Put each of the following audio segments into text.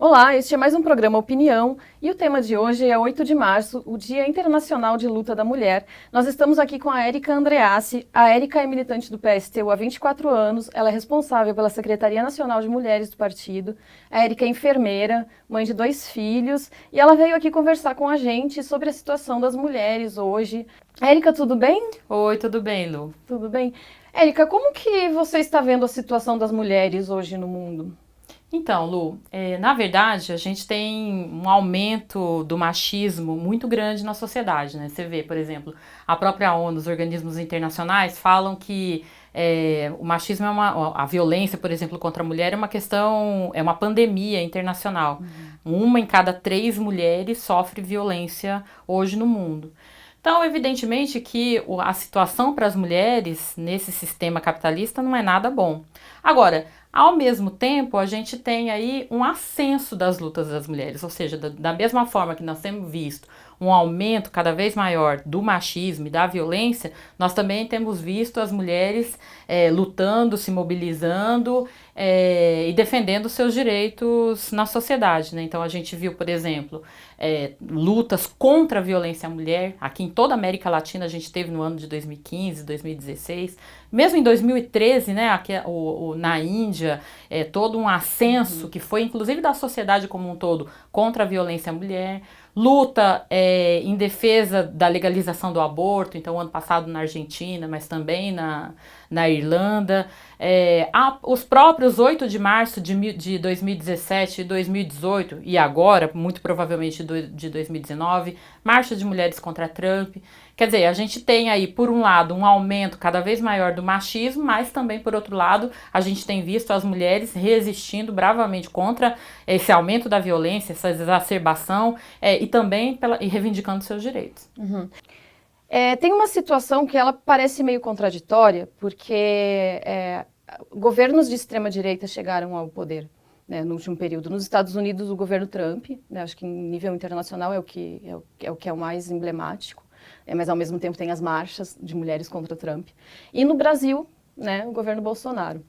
Olá, este é mais um programa Opinião e o tema de hoje é 8 de março, o Dia Internacional de Luta da Mulher. Nós estamos aqui com a Érica Andreassi. A Érica é militante do PSTU há 24 anos, ela é responsável pela Secretaria Nacional de Mulheres do partido. A Érica é enfermeira, mãe de 2 filhos e ela veio aqui conversar com a gente sobre a situação das mulheres hoje. Érica, tudo bem? Oi, tudo bem, Lu? Tudo bem. Érica, como que você está vendo a situação das mulheres hoje no mundo? Então, Lu, na verdade, a gente tem um aumento do machismo muito grande na sociedade, né? Você vê, por exemplo, a própria ONU, os organismos internacionais falam que o machismo a violência, por exemplo, contra a mulher é uma questão, é uma pandemia internacional. Uma em cada 3 mulheres sofre violência hoje no mundo. Então, evidentemente que a situação para as mulheres nesse sistema capitalista não é nada bom. Agora, ao mesmo tempo, a gente tem aí um ascenso das lutas das mulheres, ou seja, da mesma forma que nós temos visto um aumento cada vez maior do machismo e da violência, nós também temos visto as mulheres lutando, se mobilizando e defendendo seus direitos na sociedade, né? Então a gente viu, por exemplo, lutas contra a violência à mulher. Aqui em toda a América Latina a gente teve no ano de 2015, 2016, mesmo em 2013, né, aqui, na Índia, todo um ascenso que foi inclusive da sociedade como um todo contra a violência à mulher. Luta em defesa da legalização do aborto, então ano passado na Argentina, mas também na Irlanda. Os próprios 8 de março de 2017 e 2018, e agora, muito provavelmente de 2019, marcha de mulheres contra Trump. Quer dizer, a gente tem aí, por um lado, um aumento cada vez maior do machismo, mas também, por outro lado, a gente tem visto as mulheres resistindo bravamente contra esse aumento da violência, essa exacerbação, e também e reivindicando seus direitos. Tem uma situação que ela parece meio contraditória, porque governos de extrema-direita chegaram ao poder, né, no último período. Nos Estados Unidos, o governo Trump, né, acho que em nível internacional é o que é o mais emblemático, mas ao mesmo tempo tem as marchas de mulheres contra Trump. E no Brasil, né, o governo Bolsonaro,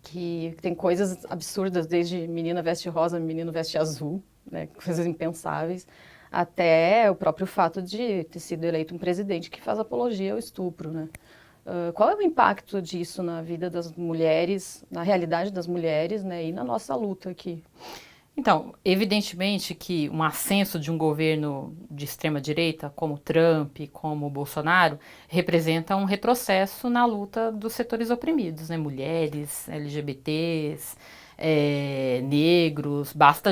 que tem coisas absurdas, desde menina veste rosa, menino veste azul, né, coisas impensáveis, até o próprio fato de ter sido eleito um presidente que faz apologia ao estupro, né? Qual é o impacto disso na vida das mulheres, na realidade das mulheres, né, e na nossa luta aqui? Então, evidentemente que um ascenso de um governo de extrema-direita, como Trump, como o Bolsonaro, representa um retrocesso na luta dos setores oprimidos, né? Mulheres, LGBTs, negros. Basta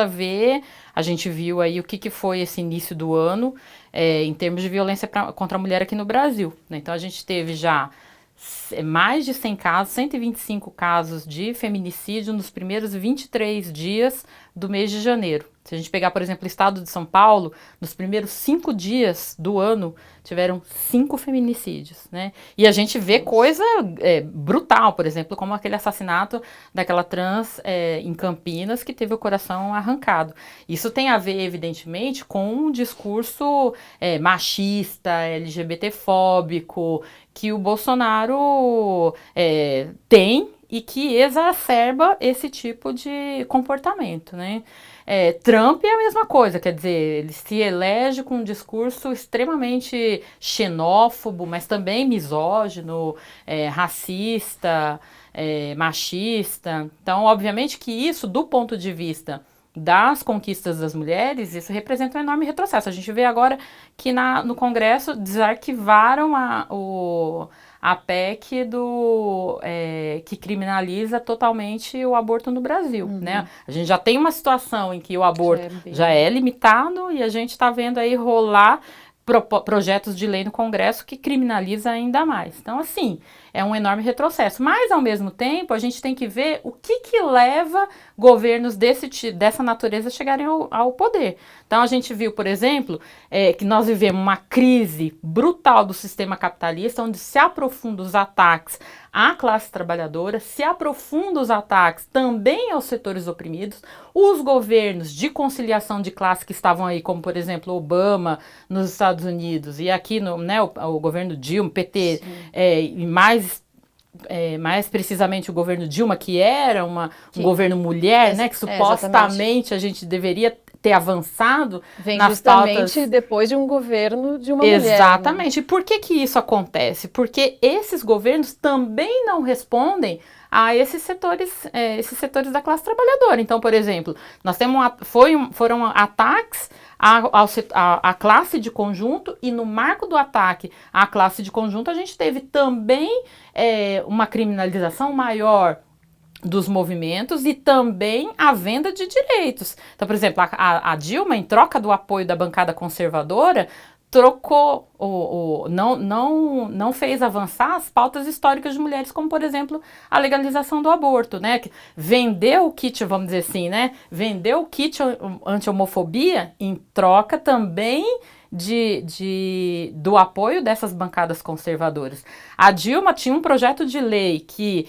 ver, a gente viu aí o que foi esse início do ano em termos de violência contra a mulher aqui no Brasil, né? Então, a gente teve já mais de 100 casos, 125 casos de feminicídio nos primeiros 23 dias do mês de janeiro. Se a gente pegar, por exemplo, o estado de São Paulo, nos primeiros 5 dias do ano, tiveram 5 feminicídios, né? E a gente vê coisa brutal, por exemplo, como aquele assassinato daquela trans em Campinas que teve o coração arrancado. Isso tem a ver, evidentemente, com um discurso machista, LGBTfóbico, que o Bolsonaro tem e que exacerba esse tipo de comportamento, né? Trump é a mesma coisa, quer dizer, ele se elege com um discurso extremamente xenófobo, mas também misógino, racista, machista. Então, obviamente que isso, do ponto de vista das conquistas das mulheres, isso representa um enorme retrocesso. A gente vê agora que no Congresso desarquivaram a PEC que criminaliza totalmente o aborto no Brasil, né? A gente já tem uma situação em que o aborto já é limitado e a gente está vendo aí rolar projetos de lei no Congresso que criminaliza ainda mais. Então, assim, é um enorme retrocesso. Mas, ao mesmo tempo, a gente tem que ver o que leva governos dessa natureza a chegarem ao poder. Então, a gente viu, por exemplo, que nós vivemos uma crise brutal do sistema capitalista, onde se aprofundam os ataques à classe trabalhadora, se aprofundam os ataques também aos setores oprimidos, os governos de conciliação de classe que estavam aí, como, por exemplo, Obama nos Estados Unidos, e aqui o governo Dilma, PT, e mais mais precisamente o governo Dilma, que era um governo mulher, né, que supostamente a gente deveria ter avançado vem nas justamente pautas. Depois de um governo de uma mulher. Exatamente. Né? E por que isso acontece? Porque esses governos também não respondem a esses setores da classe trabalhadora. Então, por exemplo, nós temos foram ataques à classe de conjunto, e no marco do ataque à classe de conjunto a gente teve também uma criminalização maior dos movimentos e também a venda de direitos. Então, por exemplo, a Dilma, em troca do apoio da bancada conservadora, trocou, não fez avançar as pautas históricas de mulheres, como, por exemplo, a legalização do aborto, né? Vendeu o kit, vamos dizer assim, né? Vendeu o kit anti-homofobia em troca também do apoio dessas bancadas conservadoras. A Dilma tinha um projeto de lei que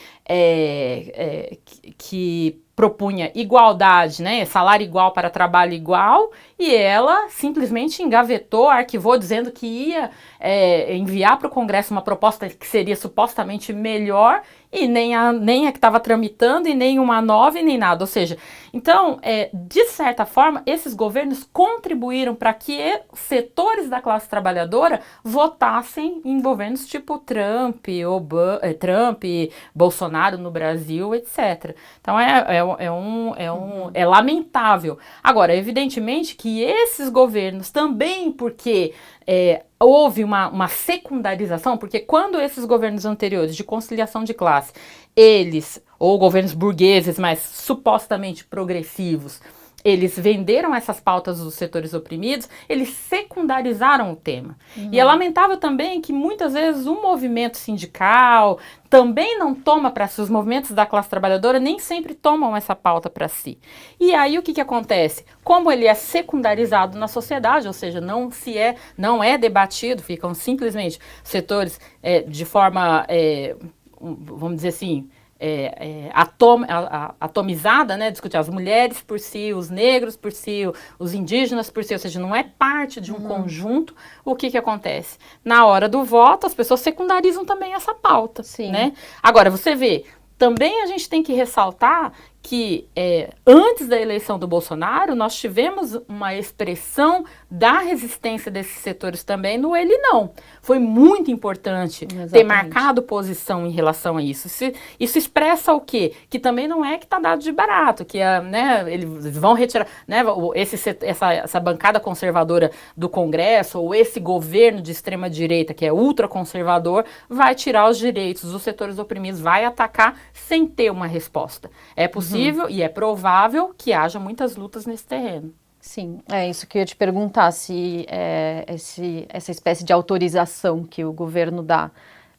propunha igualdade, né, salário igual para trabalho igual, e ela simplesmente engavetou, arquivou, dizendo que ia enviar para o Congresso uma proposta que seria supostamente melhor, e nem a que estava tramitando, e nem uma nova, e nem nada. Ou seja, então, de certa forma, esses governos contribuíram para que setores da classe trabalhadora votassem em governos tipo Trump, Bolsonaro no Brasil, etc. Então, é lamentável. Agora, evidentemente que esses governos também, porque houve uma secundarização, porque quando esses governos anteriores de conciliação de classe, ou governos burgueses, mas supostamente progressivos, eles venderam essas pautas dos setores oprimidos, eles secundarizaram o tema. Uhum. E é lamentável também que muitas vezes o movimento sindical também não toma para si, os movimentos da classe trabalhadora nem sempre tomam essa pauta para si. E aí o que acontece? Como ele é secundarizado na sociedade, ou seja, não é debatido, ficam simplesmente setores de forma, vamos dizer assim, atomizada, né, discutir as mulheres por si, os negros por si, os indígenas por si, ou seja, não é parte de um conjunto. O que acontece? Na hora do voto, as pessoas secundarizam também essa pauta. Sim. Né? Agora, você vê, também a gente tem que ressaltar que antes da eleição do Bolsonaro, nós tivemos uma expressão da resistência desses setores também no ele não. Foi muito importante ter marcado posição em relação a isso. Isso expressa o quê? Que também não é que está dado de barato, que eles vão retirar, né, essa bancada conservadora do Congresso, ou esse governo de extrema-direita, que é ultraconservador, vai tirar os direitos dos setores oprimidos, vai atacar sem ter uma resposta. É possível e é provável que haja muitas lutas nesse terreno. Sim, é isso que eu ia te perguntar, se essa espécie de autorização que o governo dá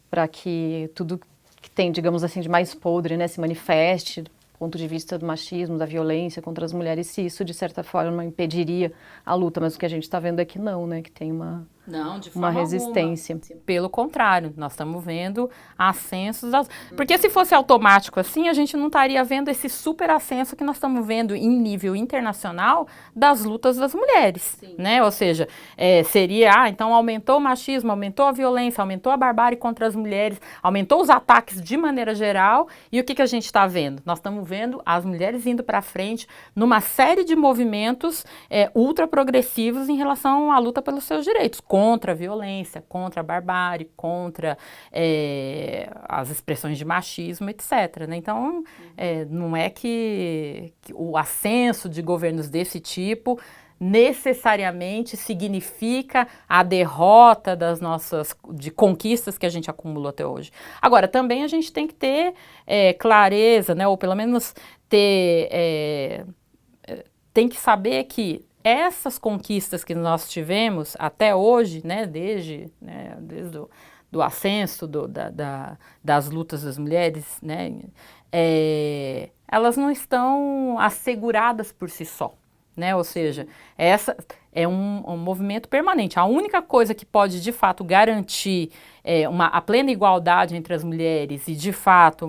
para que tudo que tem, digamos assim, de mais podre, né, se manifeste do ponto de vista do machismo, da violência contra as mulheres, se isso, de certa forma, impediria a luta, mas o que a gente está vendo aqui não, né, que tem uma resistência. Alguma. Pelo contrário, nós estamos vendo ascensos. Porque se fosse automático assim, a gente não estaria vendo esse super ascenso que nós estamos vendo em nível internacional das lutas das mulheres. Né? Ou seja, seria, então aumentou o machismo, aumentou a violência, aumentou a barbárie contra as mulheres, aumentou os ataques de maneira geral. E o que a gente está vendo? Nós estamos vendo as mulheres indo para frente numa série de movimentos ultra progressivos em relação à luta pelos seus direitos, contra a violência, contra a barbárie, contra as expressões de machismo, etc. Né? Então, não é que o ascenso de governos desse tipo necessariamente significa a derrota de conquistas que a gente acumulou até hoje. Agora, também a gente tem que ter clareza, né, ou pelo menos tem que saber que essas conquistas que nós tivemos até hoje, né, desde do ascenso das lutas das mulheres, né, elas não estão asseguradas por si só. Né? Ou seja, essa é um movimento permanente. A única coisa que pode, de fato, garantir a plena igualdade entre as mulheres e, de fato,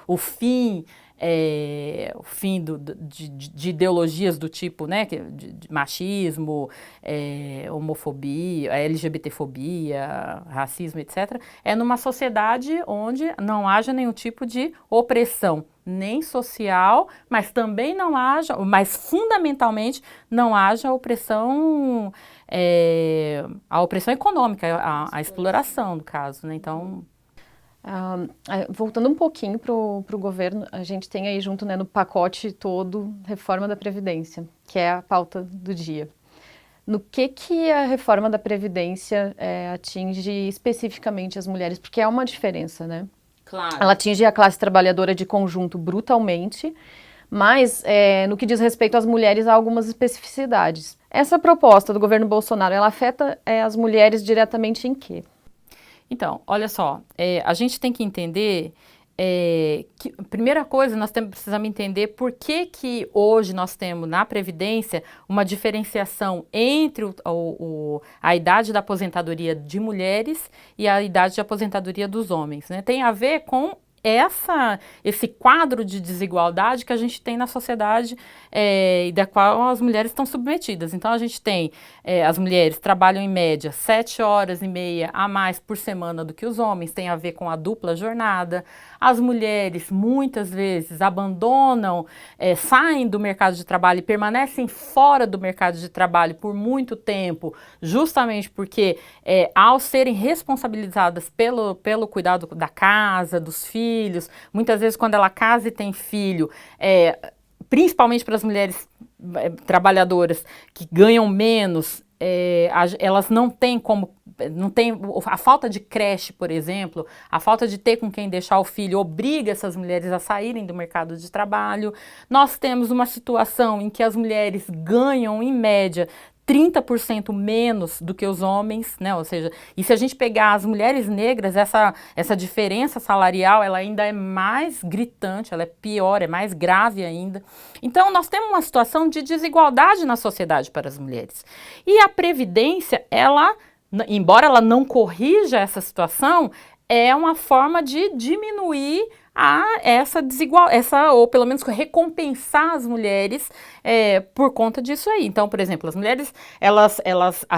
o fim o fim de ideologias do tipo, né, de machismo, homofobia, LGBTfobia, racismo, etc., é numa sociedade onde não haja nenhum tipo de opressão, nem social, mas também não haja, mas fundamentalmente não haja opressão, a opressão econômica, a exploração, no caso, né? Então... Voltando um pouquinho para o governo, a gente tem aí junto, né, no pacote todo reforma da Previdência, que é a pauta do dia. No que a reforma da Previdência atinge especificamente as mulheres? Porque é uma diferença, né? Claro. Ela atinge a classe trabalhadora de conjunto brutalmente, mas no que diz respeito às mulheres há algumas especificidades. Essa proposta do governo Bolsonaro, ela afeta as mulheres diretamente em quê? Então, olha só, a gente tem que entender que, primeira coisa, nós precisamos entender por que hoje nós temos na Previdência uma diferenciação entre a idade da aposentadoria de mulheres e a idade de aposentadoria dos homens, né? Tem a ver com esse quadro de desigualdade que a gente tem na sociedade e da qual as mulheres estão submetidas. Então, a gente tem, as mulheres trabalham em média 7h30 a mais por semana do que os homens, tem a ver com a dupla jornada. As mulheres, muitas vezes, abandonam, saem do mercado de trabalho e permanecem fora do mercado de trabalho por muito tempo, justamente porque, ao serem responsabilizadas pelo cuidado da casa, dos filhos, muitas vezes quando ela casa e tem filho, principalmente para as mulheres trabalhadoras que ganham menos, elas não têm como, a falta de creche, por exemplo, a falta de ter com quem deixar o filho obriga essas mulheres a saírem do mercado de trabalho. Nós temos uma situação em que as mulheres ganham, em média, 30% menos do que os homens, né? Ou seja, e se a gente pegar as mulheres negras, essa diferença salarial, ela ainda é mais gritante, ela é pior, é mais grave ainda. Então, nós temos uma situação de desigualdade na sociedade para as mulheres. E a Previdência, embora ela não corrija essa situação, é uma forma de diminuir ou pelo menos recompensar as mulheres por conta disso aí. Então, por exemplo, as mulheres, elas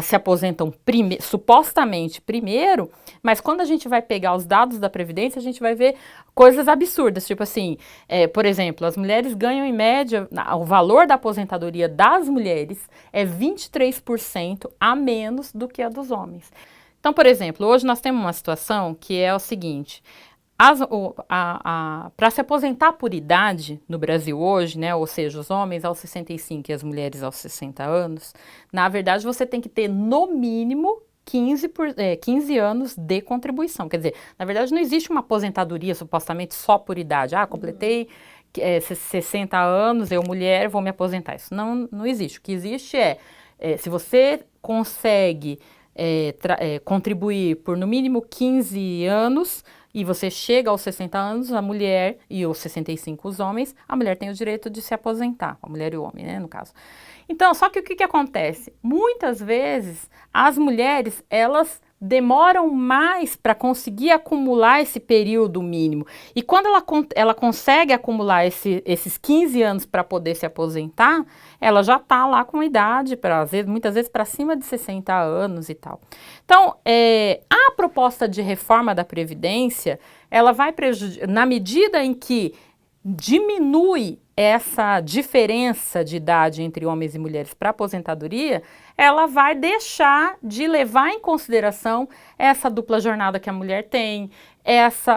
se aposentam supostamente primeiro, mas quando a gente vai pegar os dados da Previdência, a gente vai ver coisas absurdas, tipo assim, por exemplo, as mulheres ganham em média, o valor da aposentadoria das mulheres é 23% a menos do que a dos homens. Então, por exemplo, hoje nós temos uma situação que é o seguinte: para se aposentar por idade no Brasil hoje, né, ou seja, os homens aos 65 e as mulheres aos 60 anos, na verdade você tem que ter no mínimo 15 anos de contribuição. Quer dizer, na verdade não existe uma aposentadoria supostamente só por idade. Completei 60 anos, eu mulher vou me aposentar. Isso não existe. O que existe se você consegue contribuir por no mínimo 15 anos e você chega aos 60 anos, a mulher, e aos 65 os homens, a mulher tem o direito de se aposentar, a mulher e o homem, né, no caso. Então, só que o que acontece? Muitas vezes, as mulheres, elas demoram mais para conseguir acumular esse período mínimo. E quando ela consegue acumular esses 15 anos para poder se aposentar, ela já está lá com idade, muitas vezes para cima de 60 anos e tal. Então, a proposta de reforma da Previdência, ela vai prejudicar, na medida em que diminui essa diferença de idade entre homens e mulheres para aposentadoria, ela vai deixar de levar em consideração essa dupla jornada que a mulher tem,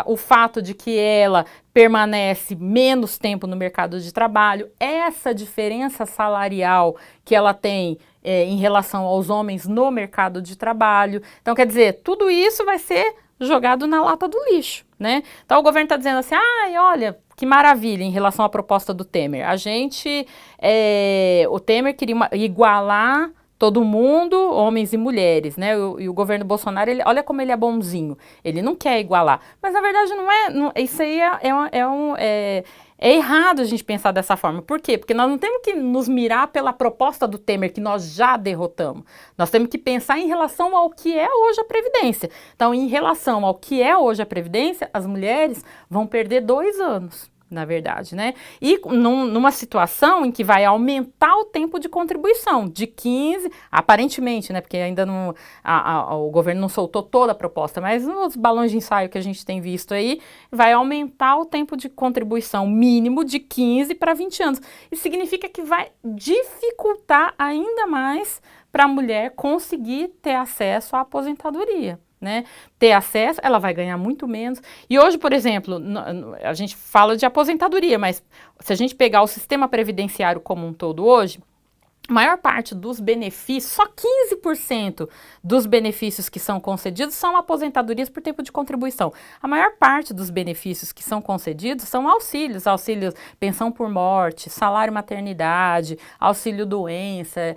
o fato de que ela permanece menos tempo no mercado de trabalho, essa diferença salarial que ela tem em relação aos homens no mercado de trabalho. Então, quer dizer, tudo isso vai ser jogado na lata do lixo, né? Então, o governo está dizendo assim, olha, que maravilha em relação à proposta do Temer. O Temer queria igualar todo mundo, homens e mulheres, né? E o governo Bolsonaro, olha como ele é bonzinho. Ele não quer igualar. Mas, na verdade, isso aí é errado a gente pensar dessa forma. Por quê? Porque nós não temos que nos mirar pela proposta do Temer, que nós já derrotamos. Nós temos que pensar em relação ao que é hoje a Previdência. Então, em relação ao que é hoje a Previdência, as mulheres vão perder 2 anos. na verdade, né? E numa situação em que vai aumentar o tempo de contribuição, de 15, aparentemente, né? Porque ainda não, o governo não soltou toda a proposta, mas nos balões de ensaio que a gente tem visto aí, vai aumentar o tempo de contribuição mínimo de 15 para 20 anos. Isso significa que vai dificultar ainda mais para a mulher conseguir ter acesso à aposentadoria. Né? Ter acesso, ela vai ganhar muito menos. E hoje, por exemplo, a gente fala de aposentadoria, mas se a gente pegar o sistema previdenciário como um todo hoje, a maior parte dos benefícios, só 15% dos benefícios que são concedidos são aposentadorias por tempo de contribuição. A maior parte dos benefícios que são concedidos são auxílios, pensão por morte, salário maternidade, auxílio doença,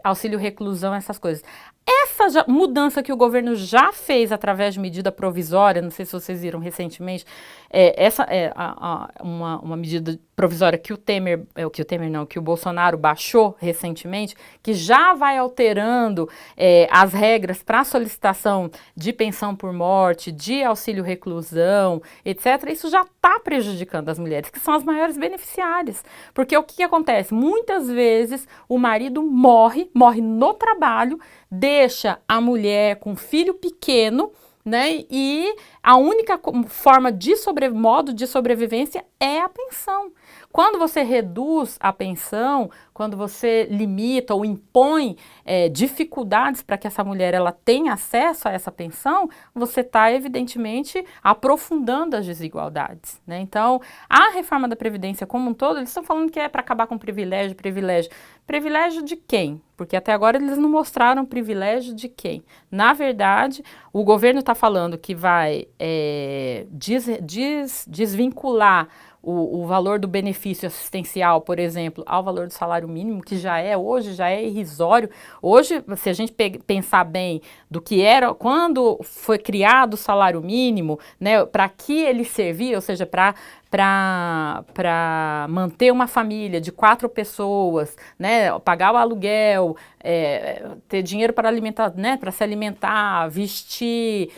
auxílio reclusão, essas coisas. Essa mudança que o governo já fez através de medida provisória, não sei se vocês viram recentemente, essa é uma medida provisória que que o Bolsonaro baixou recentemente, que já vai alterando as regras para solicitação de pensão por morte, de auxílio reclusão, etc. Isso já está prejudicando as mulheres, que são as maiores beneficiárias. Porque o que acontece? Muitas vezes o marido morre no trabalho, deixa a mulher com filho pequeno, né? E a única forma modo de sobrevivência é a pensão. Quando você reduz a pensão, quando você limita ou impõe dificuldades para que essa mulher ela tenha acesso a essa pensão, você está, evidentemente, aprofundando as desigualdades, né? Então, a reforma da Previdência como um todo, eles estão falando que é para acabar com privilégio. Privilégio de quem? Porque até agora eles não mostraram privilégio de quem. Na verdade, o governo está falando que vai desvincular o valor do benefício assistencial, por exemplo, ao valor do salário mínimo, que hoje já é irrisório. Hoje, se a gente pensar bem do que era, quando foi criado o salário mínimo, né, para que ele servia, ou seja, para manter uma família de 4 pessoas, né, pagar o aluguel, ter dinheiro para alimentar, né, para se alimentar, vestir,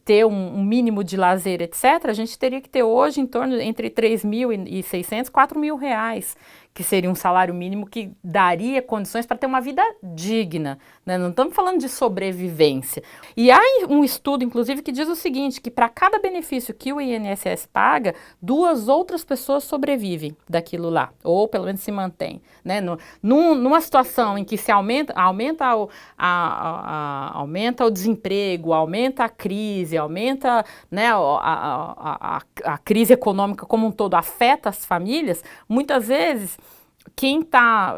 ter um mínimo de lazer, etc., a gente teria que ter hoje em torno entre 3.600 e 4.000 reais, que seria um salário mínimo que daria condições para ter uma vida digna, né? Não estamos falando de sobrevivência. E há um estudo, inclusive, que diz o seguinte, que para cada benefício que o INSS paga, 2 outras pessoas sobrevivem daquilo lá, ou pelo menos se mantêm, né? Numa situação em que se aumenta o desemprego, aumenta a crise, aumenta, né, a crise econômica como um todo, afeta as famílias, muitas vezes quem está,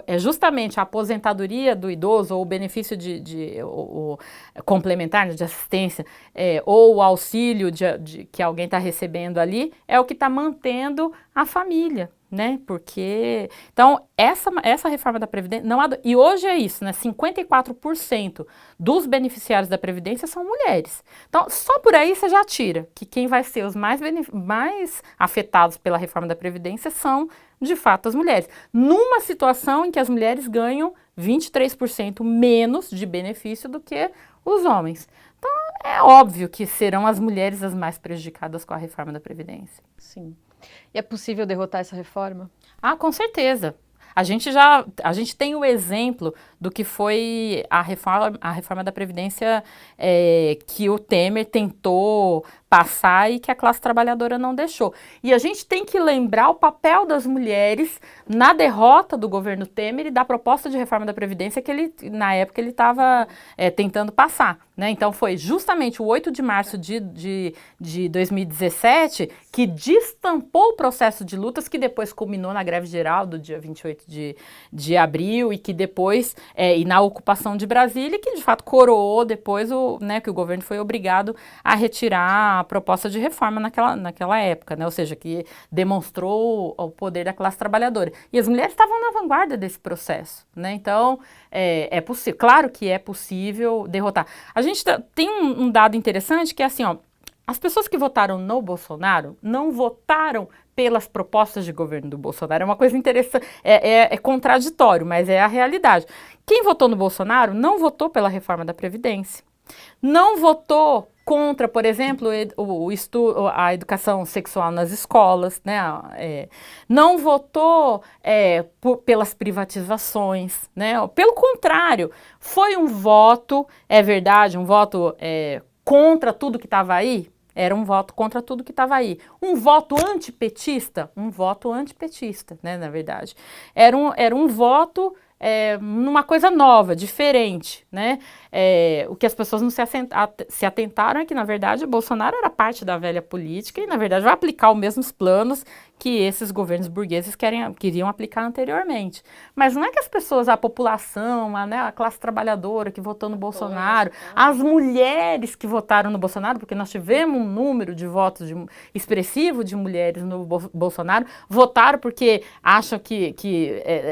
é justamente a aposentadoria do idoso ou o benefício complementar, né, de assistência, ou o auxílio que alguém está recebendo ali, é o que está mantendo a família, né? Porque, então, essa reforma da Previdência, e hoje é isso, né? 54% dos beneficiários da Previdência são mulheres. Então, só por aí você já tira que quem vai ser os mais afetados pela reforma da Previdência são, de fato, as mulheres. Numa situação em que as mulheres ganham 23% menos de benefício do que os homens. Então, é óbvio que serão as mulheres as mais prejudicadas com a reforma da Previdência. Sim. E é possível derrotar essa reforma? Ah, com certeza. A gente tem o exemplo do que foi a reforma da Previdência que o Temer tentou passar e que a classe trabalhadora não deixou. E a gente tem que lembrar o papel das mulheres na derrota do governo Temer e da proposta de reforma da Previdência que na época ele estava tentando passar, né? Então foi justamente o 8 de março de 2017 que destampou o processo de lutas que depois culminou na greve geral do dia 28 de abril e que depois, e na ocupação de Brasília, que de fato coroou depois que o governo foi obrigado a retirar a proposta de reforma naquela época, né? Ou seja, que demonstrou o poder da classe trabalhadora. E as mulheres estavam na vanguarda desse processo, né? Então, é possível, claro que é possível derrotar. A gente tem um dado interessante que é assim, ó, as pessoas que votaram no Bolsonaro não votaram pelas propostas de governo do Bolsonaro. É uma coisa interessante, é contraditório, mas é a realidade. Quem votou no Bolsonaro não votou pela reforma da Previdência, não votou contra, por exemplo, a educação sexual nas escolas, né? Não votou pelas privatizações, né? Pelo contrário, foi um voto, é verdade, um voto contra tudo que estava aí. Era um voto contra tudo que estava aí. Um voto antipetista? Um voto antipetista, né, na verdade. Era um voto numa coisa nova, diferente, né? O que as pessoas não se atentaram é que, na verdade, o Bolsonaro era parte da velha política e, na verdade, vai aplicar os mesmos planos que esses governos burgueses queriam aplicar anteriormente. Mas não é que as pessoas, a população, né, a classe trabalhadora que votou no Bolsonaro, as mulheres que votaram no Bolsonaro, porque nós tivemos um número de votos expressivo de mulheres no Bolsonaro, votaram porque acham que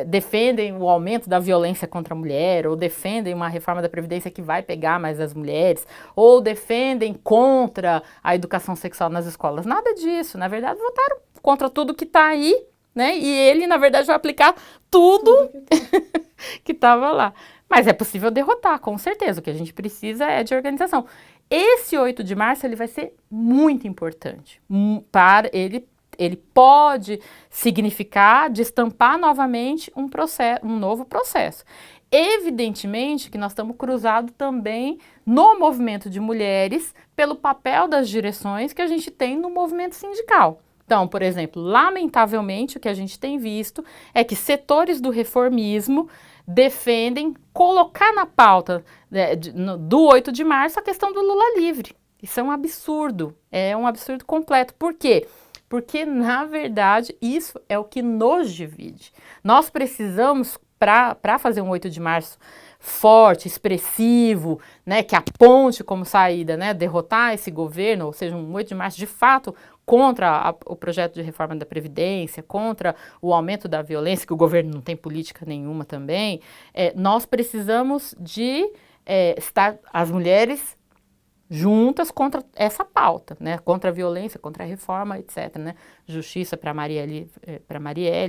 defendem o aumento da violência contra a mulher, ou defendem uma reforma da Previdência que vai pegar mais as mulheres, ou defendem contra a educação sexual nas escolas. Nada disso, na verdade, votaram contra tudo que está aí, né? E ele, na verdade, vai aplicar tudo que estava lá. Mas é possível derrotar, com certeza. O que a gente precisa é de organização. Esse 8 de março ele vai ser muito importante. Ele pode significar destampar novamente um novo processo. Evidentemente que nós estamos cruzados também no movimento de mulheres pelo papel das direções que a gente tem no movimento sindical. Então, por exemplo, lamentavelmente o que a gente tem visto é que setores do reformismo defendem colocar na pauta do 8 de março a questão do Lula livre. Isso é um absurdo completo. Por quê? Porque, na verdade, isso é o que nos divide. Nós precisamos, para fazer um 8 de março forte, expressivo, né, que aponte como saída, né, derrotar esse governo, ou seja, um 8 de março de fato contra o projeto de reforma da Previdência, contra o aumento da violência, que o governo não tem política nenhuma também, nós precisamos de estar as mulheres juntas contra essa pauta, né? Contra a violência, contra a reforma, etc. Né? Justiça para Marielle,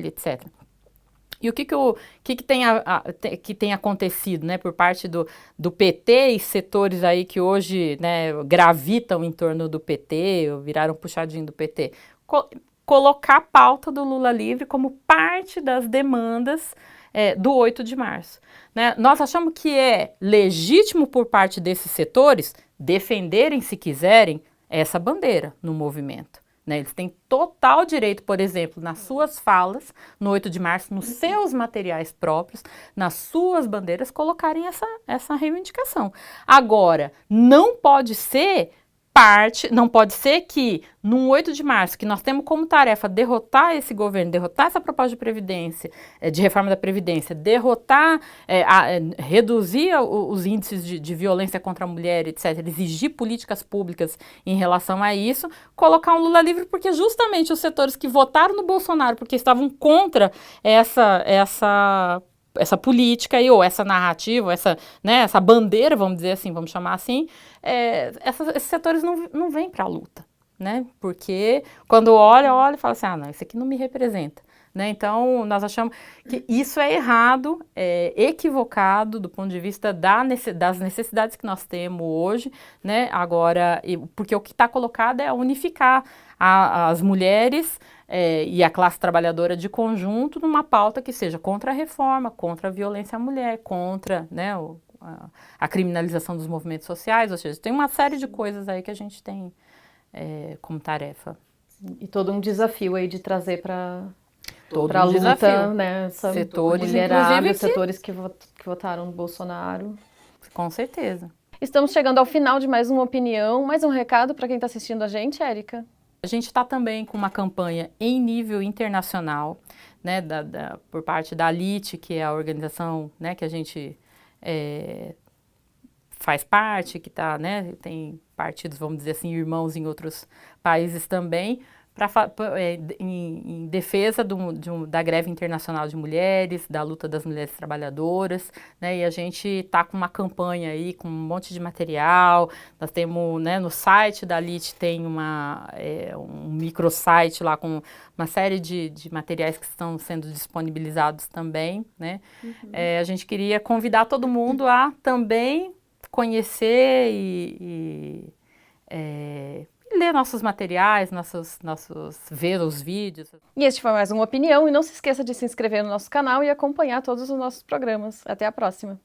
etc. E o que tem acontecido, né, por parte do PT e setores aí que hoje, né, gravitam em torno do PT, ou viraram puxadinho do PT? Colocar a pauta do Lula livre como parte das demandas do 8 de março. Né? Nós achamos que é legítimo por parte desses setores defenderem, se quiserem, essa bandeira no movimento. Né? Eles têm total direito, por exemplo, nas suas falas, no 8 de março, nos seus materiais próprios, nas suas bandeiras, colocarem essa reivindicação. Agora, não pode ser que no 8 de março, que nós temos como tarefa derrotar esse governo, derrotar essa proposta de previdência, de reforma da Previdência, derrotar, reduzir os índices de violência contra a mulher, etc., exigir políticas públicas em relação a isso, colocar um Lula livre, porque justamente os setores que votaram no Bolsonaro, porque estavam contra essa política aí, ou essa narrativa, essa bandeira, vamos dizer assim, vamos chamar assim, esses setores não vêm para a luta, né? Porque quando olha e fala assim, não, isso aqui não me representa. Né? Então, nós achamos que isso é errado, é equivocado do ponto de vista das necessidades que nós temos hoje, né? Agora, porque o que está colocado é unificar as mulheres e a classe trabalhadora de conjunto numa pauta que seja contra a reforma, contra a violência à mulher, contra, né, a criminalização dos movimentos sociais, ou seja, tem uma série de coisas aí que a gente tem como tarefa. E todo um desafio aí de trazer para a luta, desafio. Né, setores, inclusive setores que votaram no Bolsonaro. Com certeza. Estamos chegando ao final de mais uma opinião, mais um recado para quem está assistindo a gente, Érica? A gente está também com uma campanha em nível internacional, né, por parte da ALIT, que é a organização, né, que a gente faz parte, que tá, né, tem partidos, vamos dizer assim, irmãos em outros países também, em defesa da greve internacional de mulheres, da luta das mulheres trabalhadoras, né, e a gente está com uma campanha aí, com um monte de material, nós temos, né, no site da ALIT tem um microsite lá com uma série de materiais que estão sendo disponibilizados também, né, a gente queria convidar todo mundo a também conhecer e ler nossos materiais, ver os vídeos. E este foi mais uma opinião, e não se esqueça de se inscrever no nosso canal e acompanhar todos os nossos programas. Até a próxima!